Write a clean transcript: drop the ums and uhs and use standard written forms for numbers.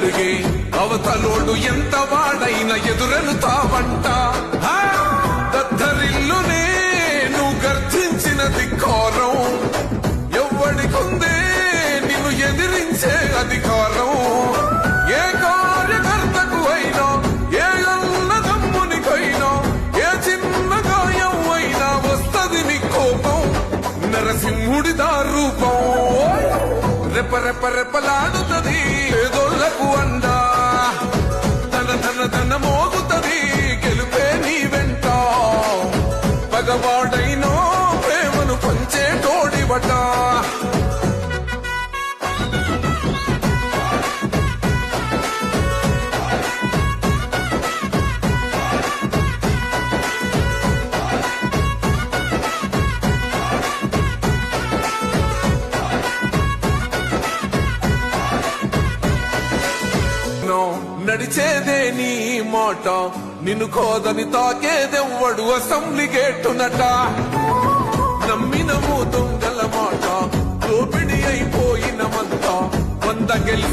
అడుగే అవతలోడు ఎంత వాడైనా ఎదురెలుతావంట దద్దరిల్లు నేను గర్జించిన ధిక్కారం ఎవ్వడికుందే నిన్ను ఎదిరించే అధికారం ఏ కార్యకర్తకు అయినా ఏ అన్నదమ్మునికైనా ఏ చిన్న గాయం అయినా వస్తది నీ కోపం నరసింహుడిదా రూపం రెపరెపరెపలాడుతది ఏదోళ్లకు అండా తన మోగుతది గెలుపే నీ వెంట పగవాడైనో ప్రేమను పంచే తోడివట నడిచేదే నీ మాట నిన్ను కోదని తాకేదెవ్వడు అసెంబ్లీ గేటునట నమ్మినము దొంగల మాట దోపిడి అయిపోయిన మంతా 100 గెలిచి